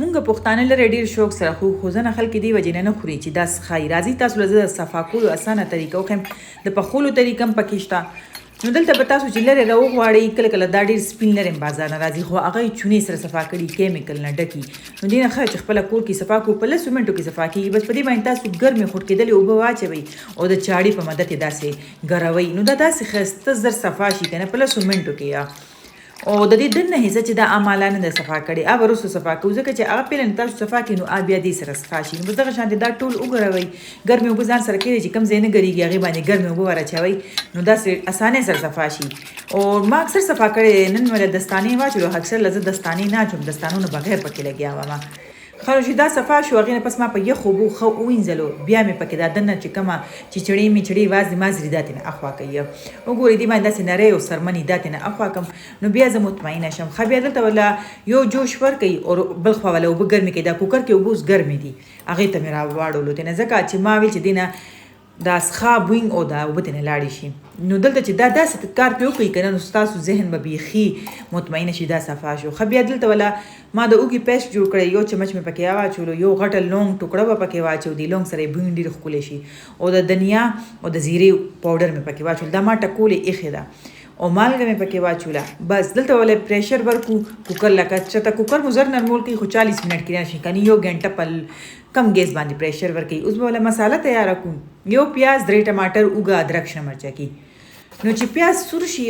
مونږ پښتانه لره ډېر شوق سره خو ځنه خلک دې وجې نه خوري چې دا ښایي. راځي تاسو له زه صفا کولو اسانه طریقه وښیم. د پخولو طریقه هم پکې شته. نو دلته به تاسو چې لرې راوغواړئ کله کله دا ډېر سپین لرې بازار نه راځي خو هغه یې چونې سره صفا کړي کیمیکل نه ډکي. نو دې نه ښه چې خپله کور کې صفا کړو په 10 منټو کې صفا کېږي. بس په دې باندې تاسو ګرمې خوټ کېدلې اوبه واچوئ او د چاړې په مدد یې داسې ګروئ. نو دا داسې ښایسته زر صفا شي که نه په 10 منټو کې یا او د دې دننه حصه چې دا عمالانه د صفا کړي هغه وروسته صفا کوو ځکه چې هغه پیله تاسو صفا کړي نو بیا دې سره صفا شي. نو بس دغه شانتې دا ټول وګروئ. ګرمې اوبه ځان سره کېدی چې کوم ځای نه ګرېږي هغې باندې ګرمې اوبه ور اچوئ نو داسې اسانۍ سره صفا شي. او ما اکثر صفا کړی نن مې دستانې واچولو. اکثر له زه دستانې نه اچوم دستانونو بغیر پکې لګیا وم. خو چې دا صفا شو هغې نه پس ما په یخو اوبو ښه ووینځلو. بیا مې پکې دا دننه چې کومه چیچړې میچړې وازدې مازرې دا ترېنه اخوا کوي. وګورئ دې باندې داسې نری او سرمنې دا ترېنه اخوا کړم نو بیا زه مطمئنه شم. ښه بیا دلته ولا یو جوش ورکوي او بل خوا ولا اوبه ګرمې کوي. دا کوکر کې اوبه اوس ګرمې دي هغې ته مې راواړولو ترېنه ځکه چې ما ویل چې دې نه دا څښا بوینګ او دا اوبه ترېنه لاړې شي. نو دلته چې دا داسې کار پرې وکړئ که نه نو ستاسو ذهن به بیخي مطمئنه شي دا صفا شو. ښه بیا دلته ولا ما د اوږې پیسټ جوړ کړی. یو چمچ مې پکې واچولو. یو غټه لونګ ټوکړه به پکې واچو. دې لونګ سره یې بوین ډېر ښکلی شي. او د دنیا او د زیرې پاوډر مې پکې واچول. دا ما ټکولې ایښې ده او مالګه مې پکې واچوله. بس دلته ولا پریشر ورکو کوکر لکه چېرته کوکر مو زر نرمول کوي خو 40 منټ کې راشي که نه 1 غنټه په کم ګیس باندې پریشر ورکوي. اوس به ولا مساله تیاره کوم. یو پیاز 3 ټماټر اوږه ادرک شنه مرچکي. نو چې پیاز سور شي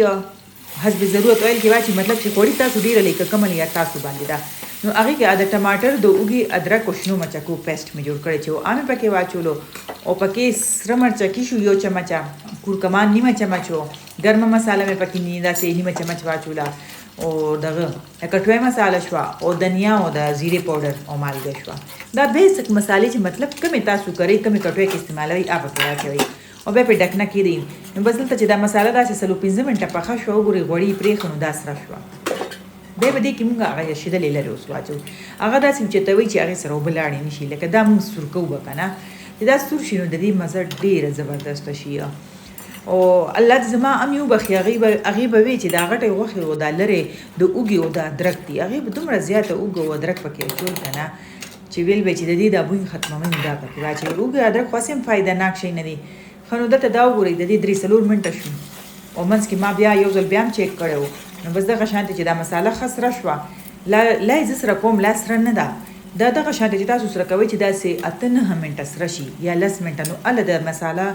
حسب ضرورت اویل کې واچي مطلب چې غوړي تاسو ډېره لئ که کمه لئ تاسو باندې ده نو هغې کې د ټماټر د اوږې ادرک او شنو مرچکو پیسټ مې جوړ کړی چې مې پکې واچولو. او پکې سره مرچکي شو یو چمچه. کورکمان نیمه چمچو. ګرمه مساله مې پکې داسې نیمه چمچ واچوله. او دغه کټوۍ مساله شوه او دنیا او د زیرې پاوډر او مالګه شوه. دا بیسک مسالې چې مطلب کمې تاسو کوئ کمې کټوۍ کې استعمالوئ هغه پکې واچوئ او بیا پرې ډکنه کېږدئ. نو بس دلته چې دا مساله داسې 4-5 منټه پخه شوه وګورئ غوړي یې پرېښه نو دا سره شوه. بیا به دې کې مونږ هغه شیدلې لرې اوس واچوو. هغه داسې وچتوئ چې هغې سره اوبه لاړې نه شي لکه دا مونږ سور کوو به که نه چې دا سور شي نو د دې مزه ډېره زبردسته شي. او الله دې زما هم یو بخي هغې به وي چې دا غټې غوښې او دا لرې د اوږې او د ادرک دي هغې به دومره زیاته اوږه او ادرک پکې اچول که نه چې ویل به چې د دې دا بوی ختموي دا پکې واچوي. اوږه ادرک خو هسې هم فایده شی نه دي. ښه نو دلته دا وګورئ د دې 3-4 منټه شو او منځ کې ما بیا یو ځل بیا هم چیک کړی و. نو بس دغه شانتې چې دا مساله ښه سره شوه لا یې زه سره کوم لا سره نه ده دا دغه شانتې چې تاسو سره کوئ چې داسې 8-9 منټه سره شي یا 10 منټه نو هله د مساله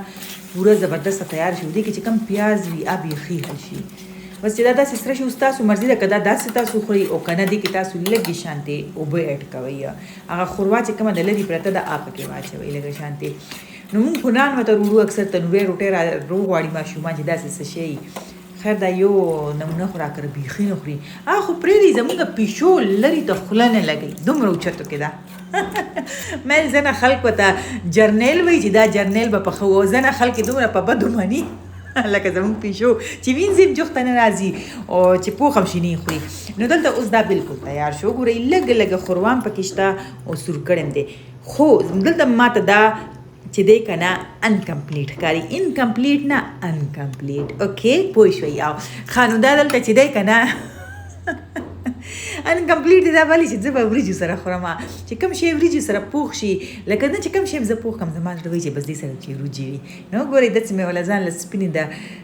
پوره زبردسته تیار شي. دې کې چې کم پیاز وي بیخي حل شي. بس چې دا داسې سره شي اوس تاسو مرضي ده که دا داسې تاسو خورئ او که نه دې کې تاسو لږې شانتې اوبه اډ کوئ. هغه ښوروا چې کومه د لرې پرته ده هغه پکې واچوئ لږه شانتې. نو مونږ خو نان ورته وړو اکثر تنورې روټۍ راغواړي ماشومان چې داسې څه شی. خیر دا یو نمونه خو راکړه بیخي نه خوري. هغه خو پرېږدئ زمونږ پیشو لرې ته خوله نه لګوي دومره اوچتو کې ده. مې ځنه خلک ورته جرنیل وایي چې دا جرنیل به پخوو او ځنه خلک یې دومره په بدو مني لکه زمونږ پیشو چې وینځي جوخته نه راځي او چې پوخ هم شي نه خوري. نو دلته اوس دا بالکل تیار شو. ګورئ لږ لږ خوروان پکې شته او سور کړی دی خو دلته ماته دا چې دی که نه انکمپلیټ ښکاري. انکمپلیټ نه انکمپلیټ. اوکې پوه شوئ. او ښه نو دا دلته چې دی که نه انکمپلیټ دی دا ولې چې زه به وریجو سره خورم چې کوم شی وریجو سره پوخ شي لکه نه چې کوم شی زه پوخ کړم زما زړه وایي چې بس دې سره چې وریجې وي. نو ګورئ داسې مې ولا ځان له سپینې د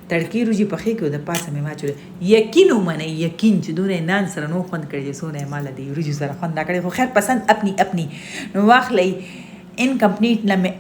تړکې وریجې پخې کړې او د پاسه مې واچولې. یقین ومنئ یقین چې دونه یې نان سره نو خوند کړی چې څونه یې ما له دې وریجو سره خوند راکړی. خو خیر پسند اپنی اپنی. نو واخلئ انکمپلیټ نه مې